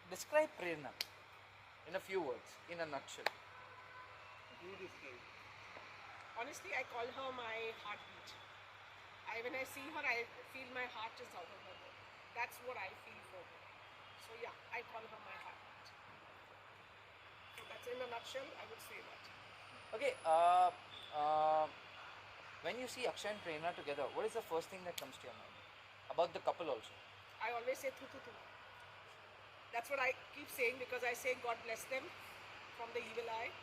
Describe Prerna in a few words, in a nutshell. You describe. Honestly, I call her my heartbeat. When I see her, I feel my heart is out of her body. That's what I feel for her. So yeah, I call her my heartbeat. So that's in a nutshell, I would say that. Okay, when you see Akshay and Prerna together, what is the first thing that comes to your mind? About the couple also. I always say tu tu tu. That's what I keep saying because I say God bless them from the evil eye.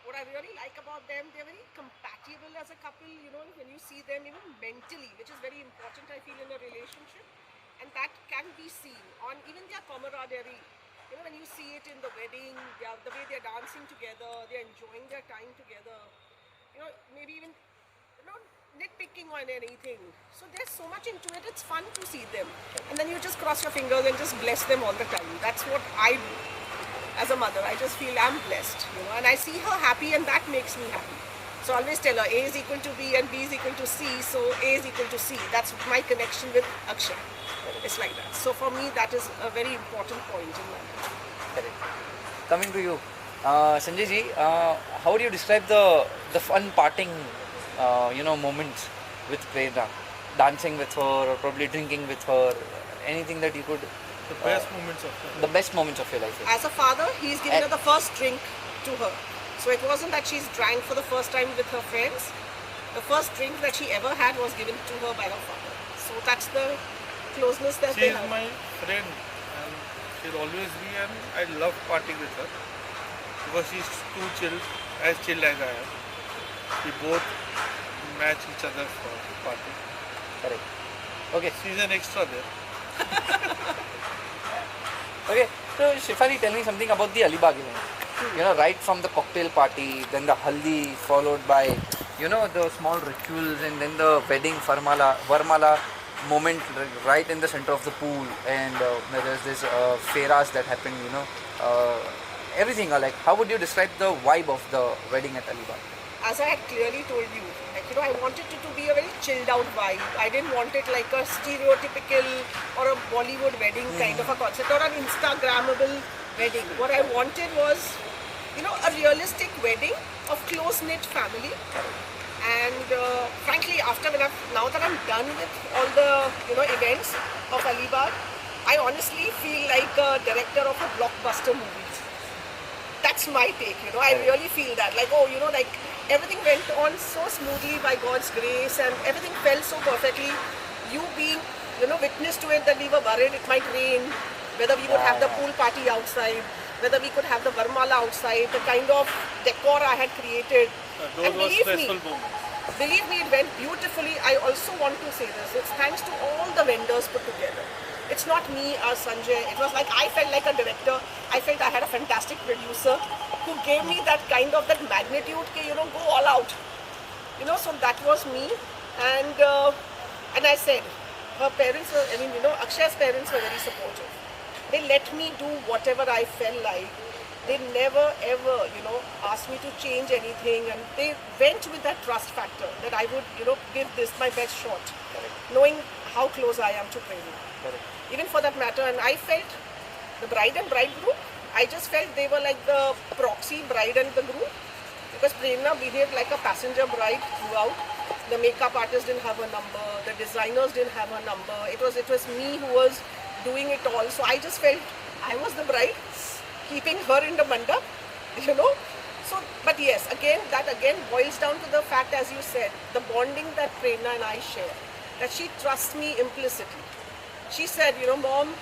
What I really like about them, they're very compatible as a couple, when you see them even mentally, which is very important, I feel, in a relationship. And that can be seen on even their camaraderie. When you see it in the wedding, the way they're dancing together, they're enjoying their time together. Maybe even, nitpicking on anything. So there's so much into it, it's fun to see them. And then you just cross your fingers and just bless them all the time. That's what I do. As a mother, I just feel I'm blessed, and I see her happy and that makes me happy. So I always tell her A is equal to B and B is equal to C, so A is equal to C. That's my connection with Akshay. It's like that. So for me, that is a very important point in my life. Correct. Coming to you, Sanjay ji, how do you describe the fun parting, moments with Prerna? Dancing with her, or probably drinking with her, anything that you could. The best moments of her. The best moments of your life. As a father, he's given her the first drink to her. So it wasn't that she's drank for the first time with her friends. The first drink that she ever had was given to her by her father. So that's the closeness that She they is have. my friend and she'll always be, and I love partying with her because she's too chill as I am. We both match each other for party. Correct. Okay. She's an extra there. Okay, so Shefali, tell me something about the Alibag event. Right from the cocktail party, then the haldi, followed by, the small rituals, and then the wedding Varmala moment right in the center of the pool, and there's this fairas that happened, everything. Like, how would you describe the vibe of the wedding at Alibag? As I had clearly told you, I wanted it to be a very chilled out vibe. I didn't want it like a stereotypical or a Bollywood wedding kind of a concept or an Instagrammable wedding. What I wanted was, a realistic wedding of close-knit family. And frankly, now that I'm done with all the, events of Alibag, I honestly feel like a director of a blockbuster movie. That's my take, I really feel that. Like, everything went on so smoothly by God's grace and everything fell so perfectly. You being, witness to it that we were worried it might rain, whether we would have the pool party outside, whether we could have the Varmala outside, the kind of decor I had created. Those were stressful moments. Believe me, it went beautifully. I also want to say this. It's thanks to all the vendors put together. It's not me or Sanjay. It was like I felt like a director. I felt I had a fantastic producer who gave me that magnitude, go all out. So that was me. And I said, her parents were, Akshay's parents were very supportive. They let me do whatever I felt like. They never ever, asked me to change anything, and they went with that trust factor that I would, give this my best shot, knowing how close I am to Prerna. Even for that matter, and I felt the bride and bridegroom, I just felt they were like the proxy bride and the groom, because Prerna behaved like a passenger bride throughout. The makeup artist didn't have a number, the designers didn't have a number. It was me who was doing it all. So I just felt I was the bride, keeping her in the mandap, So, but yes, that again boils down to the fact, as you said, the bonding that Prerna and I share, that she trusts me implicitly. She said, Mom,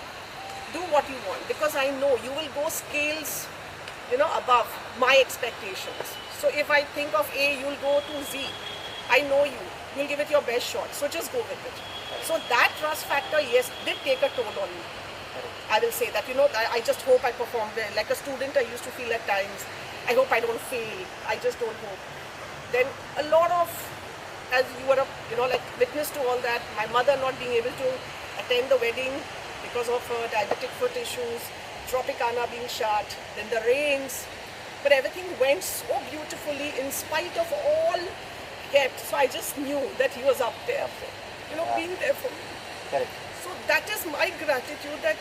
do what you want, because I know you will go scales, above my expectations. So if I think of A, you'll go to Z. I know you'll give it your best shot, so just go with it. So that trust factor, yes, did take a toll on me. I will say that, I just hope I perform well. Like a student, I used to feel at times, I hope I don't fail. I just don't hope. Then a lot of, as you were, witness to all that, my mother not being able to attend the wedding because of her diabetic foot issues, Tropicana being shut, then the rains. But everything went so beautifully in spite of all kept. So I just knew that he was up there, being there for me. Correct. So that is my gratitude, that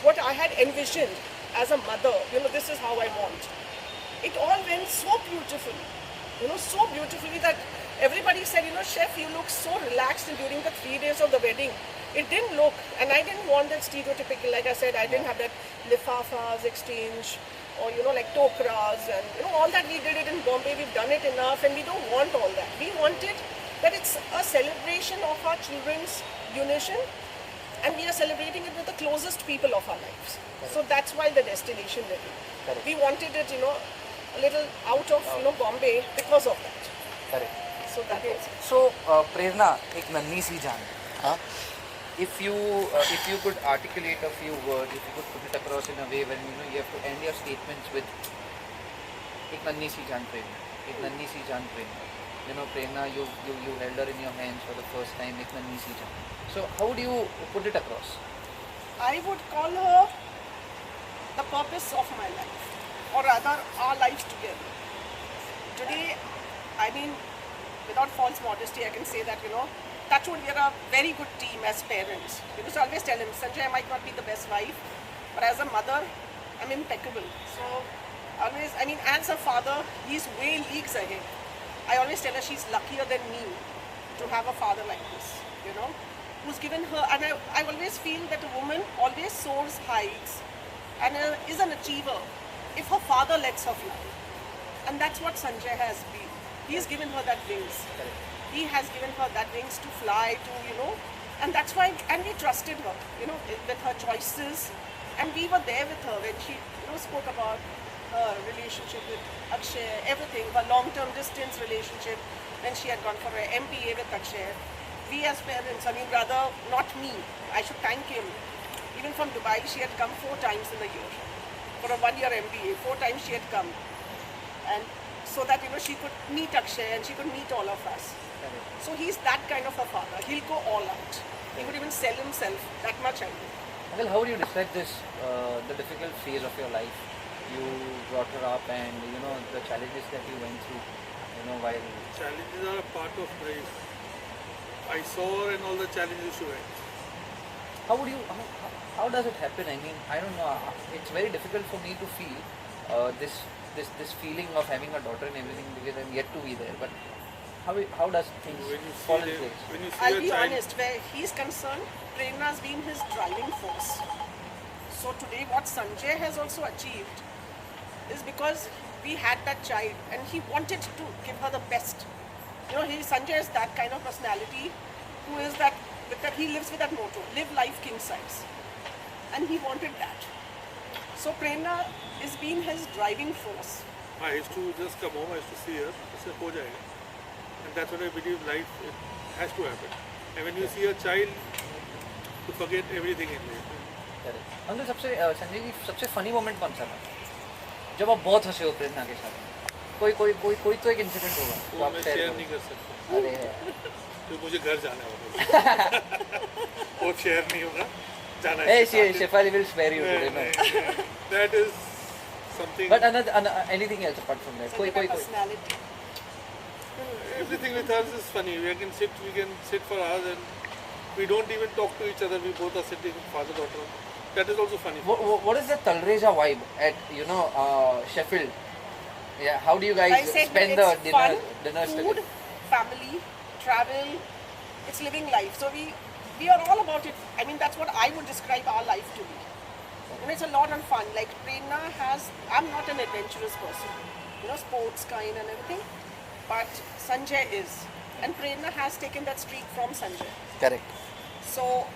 what I had envisioned as a mother, this is how I want. It all went so beautifully, so beautifully that everybody said, chef, you look so relaxed during the 3 days of the wedding. It didn't look, and I didn't want that stereotypical, like I said, I didn't have that lifafas exchange, or like tokras, and all that. We did it in Bombay, we've done it enough, and we don't want all that. We wanted that it's a celebration of our children's unition, and we are celebrating it with the closest people of our lives. Correct. So that's why the destination wedding. Correct. We wanted it, a little out of Bombay because of that. Correct. So that is. So Prerna, एक नन्ही सी जान. If you could articulate a few words, if you could put it across in a way when you have to end your statements with एक नन्ही सी जान Prerna, एक नन्ही सी जान Prerna. Prerna, you held her in your hands for the first time, एक नन्ही सी जान. So how do you put it across? I would call her the purpose of my life, or rather our lives together. Today, I mean, without false modesty, I can say that, touchwood, we are a very good team as parents. Because I always tell him, Sanjay, I might not be the best wife, but as a mother, I'm impeccable. So, always, as a father, he's way leagues ahead. I always tell her she's luckier than me to have a father like this, who's given her, and I always feel that a woman always soars heights and is an achiever if her father lets her fly. And that's what Sanjay has been. He's given her that wings. Correct. He has given her that wings to fly, and that's why, and we trusted her, with her choices, and we were there with her when she, spoke about her relationship with Akshay, everything, her long-term distance relationship, when she had gone for her MBA with Akshay. We as parents, rather not me, I should thank him. Even from Dubai, she had come 4 times in a year for a 1-year MBA. 4 times she had come, and so that she could meet Akshay and she could meet all of us. Correct. So he's that kind of a father. He'll go all out. He would even sell himself. That much I know. Well, how do you describe this, the difficult phase of your life? You brought her up, and the challenges that you went through, while. Challenges are a part of life. I saw her and all the challenges she went. How would you? How does it happen? I don't know. It's very difficult for me to feel this feeling of having a daughter and everything, because I'm yet to be there. But how does things fall in place? When you see I'll a be child, honest, where he's concerned, Prerna's been his driving force. So today what Sanjay has also achieved is because we had that child and he wanted to give her the best. Sanjay is that kind of personality who is that he lives with that motto, live life king size. And he wanted that. So Prerna is being his driving force. I used to just come home, I used to see her, I said, "Ho jayega." And that's what I believe life, it has to happen. And when you see a child, you forget everything in life. Uncle Sanjay ji सबसे funny moment कौन सा था जब आप बहुत हंसे हो प्रेरणा के साथ? कोई तो एक इंसिडेंट होगा वो मैं शेयर नहीं कर सकता, अरे तो मुझे घर जाना होगा। वो शेयर नहीं होगा, जाना है। Shefali will spare you today, no? That is something. But anything else apart from that? Sanjay का personality. Everything with us is funny. We can sit for hours and we don't even talk to each other. We both are sitting father-daughter. That is also funny. What is the Talreja vibe at Sheffield? Yeah, how do you guys I said spend it's the fun, dinners food, together? family, travel. It's living life. So we are all about it. That's what I would describe our life to be. It's a lot of fun. Like Prerna I'm not an adventurous person, sports kind and everything. But Sanjay is. And Prerna has taken that streak from Sanjay. Correct. So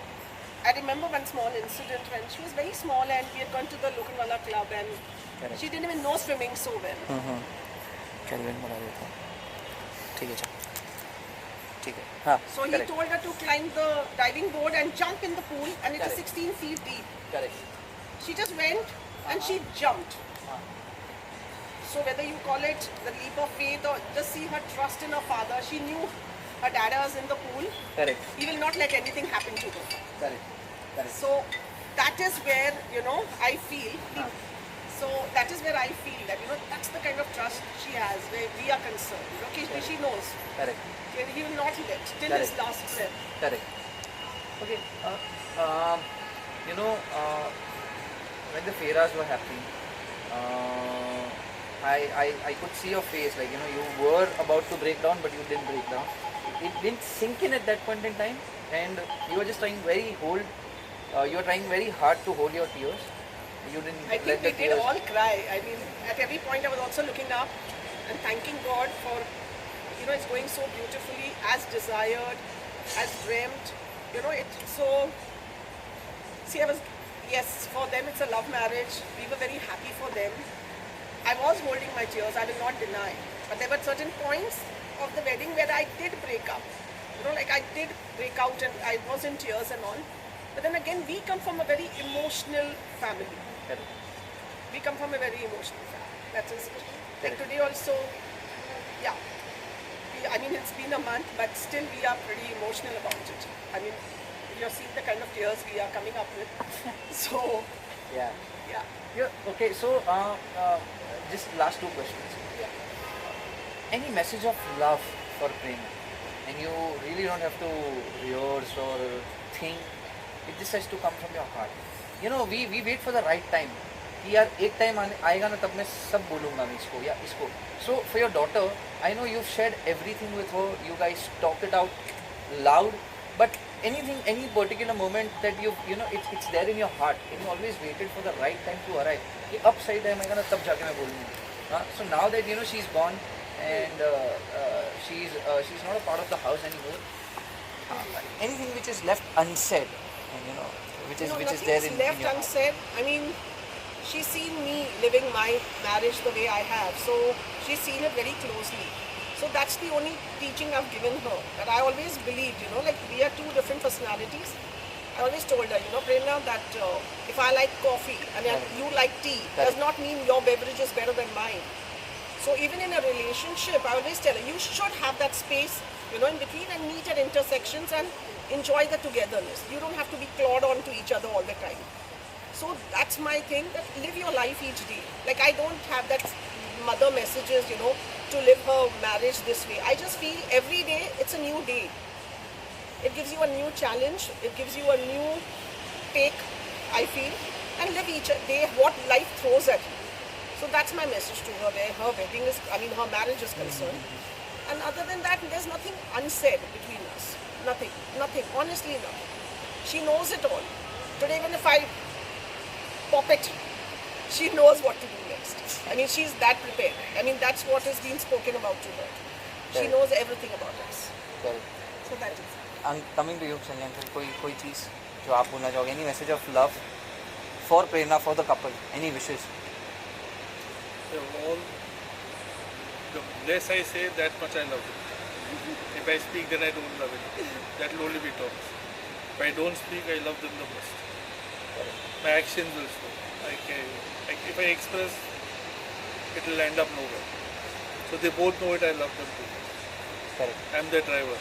I remember one small incident when she was very small and we had gone to the Lokanwala club and Correct. she didn't even know swimming so well. Kelvin बना देता हूँ ठीक है ठीक है हाँ So he told her to climb the diving board and jump in the pool, and it is Correct. 16 feet deep. Correct. She just went and she jumped. So whether you call it the leap of faith or just see her trust in her father, she knew her dad was in the pool. Correct. He will not let anything happen to her. Correct. So that is where, I feel. So that is where I feel that, that's the kind of trust she has where we are concerned. She knows. Correct. He will not let till Correct. his last breath. Correct. Okay. when the fairas were happening, I could see your face, like, you know, you were about to break down, but you didn't break down. It didn't sink in at that point in time, and you were just trying you were trying very hard to hold your tears. You didn't I let think the we did tears. all cry. I mean, at every point I was also looking up and thanking God for, you know, it's going so beautifully, as desired, as dreamt. You know, it's so. See, yes, for them it's a love marriage. We were very happy for them. I was holding my tears, I will not deny. But there were certain points of the wedding where I did break up. You know, like I did break out and I was in tears and all. But then again, we come from a very emotional family. Correct. We come from a very emotional family. That is it. Like Correct. today also, yeah. I mean, it's been a month, but still we are pretty emotional about it. I mean, you're seeing the kind of tears we are coming up with. So, Yeah. yeah. Yeah. Okay. So, just last two questions. Yeah. Any message of love for Prema? And you really don't have to rehearse or think. It just has to come from your heart. You know, we wait for the right time. कि यार एक time आएगा ना तब मैं सब बोलूँगा मैं इसको या इसको. So for your daughter, I know you've shared everything with her. You guys talked it out loud. But anything, any particular moment that you know, it's there in your heart, and you always waited for the right time to arrive. कि अब सही time आएगा ना तब जाके मैं बोलूँगा. So now that you know she's gone and she's not a part of the house anymore. Anything which is left unsaid, and you know, which is nothing there is in left your heart. unsaid. I mean, she's seen me living my marriage the way I have, so she's seen it very closely. So that's the only teaching I've given her. That I always believed, you know, like we are two different personalities. I always told her, you know, Prerna, that if I like coffee and you like tea, does not mean your beverage is better than mine. So even in a relationship, I always tell her, you should have that space, you know, in between and meet at intersections and enjoy the togetherness. You don't have to be clawed onto each other all the time. So that's my thing, that live your life each day. Like I don't have that mother messages, you know, to live her marriage this way. I just feel every day it's a new day. It gives you a new challenge. It gives you a new take, I feel. And live each day what life throws at you. So that's my message to her, where her wedding is, I mean, her marriage is concerned. And other than that, there's nothing unsaid between us. Nothing. Nothing. Honestly, nothing. She knows it all. Today, even if I pop it, she knows what to do next. I mean, she's that prepared. I mean, that's what has been spoken about to her. She knows everything about us. Correct. So that is it. Coming to you, Sanjay uncle, कोई चीज़ जो आप बोलना चाहोगे? Any message of love for Prerna, for the couple? Any wishes? All the less I say, that much I love it. If I speak, then I don't love it. That will only be talks. If I don't speak, I love them the most. My actions will show. If I express, it will end up nowhere. So they both know it. I love them too. Correct. I'm their driver.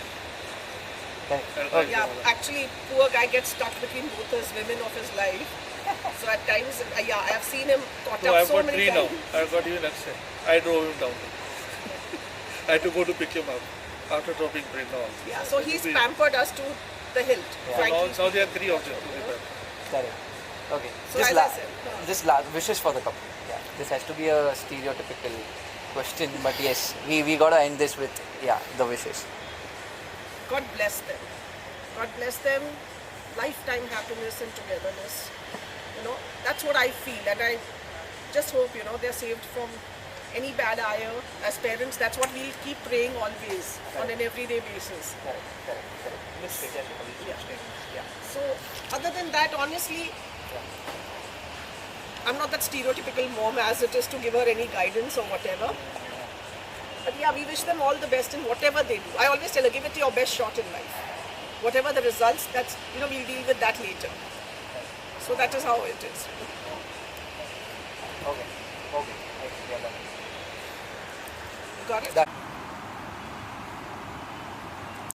Correct. I'll drive Yeah, them all. actually, poor guy gets stuck between both his women of his life. So at times, yeah, I have seen him caught No, up I've so got many 3 now. times. I've got even extra. I drove him down. I had to go to pick him up after dropping Prerna also. Yeah, so he's Three. pampered us to the hilt. Yeah. frankly Now there are speaking. 3 of them together. Correct. Okay. So Just as I said, just wishes for the couple. Yeah. This has to be a stereotypical question, but yes, we gotta end this with the wishes. God bless them. God bless them. Lifetime happiness and togetherness. You know, that's what I feel, and I just hope, you know, they're saved from any bad ire. As parents, that's what we'll keep praying always on an everyday basis. Correct. Yeah. So, other than that, honestly, I'm not that stereotypical mom as it is to give her any guidance or whatever. But yeah, we wish them all the best in whatever they do. I always tell her, give it your best shot in life. Whatever the results, that's, you know, we'll deal with that later. So that is how it is. Okay. Got it? Done.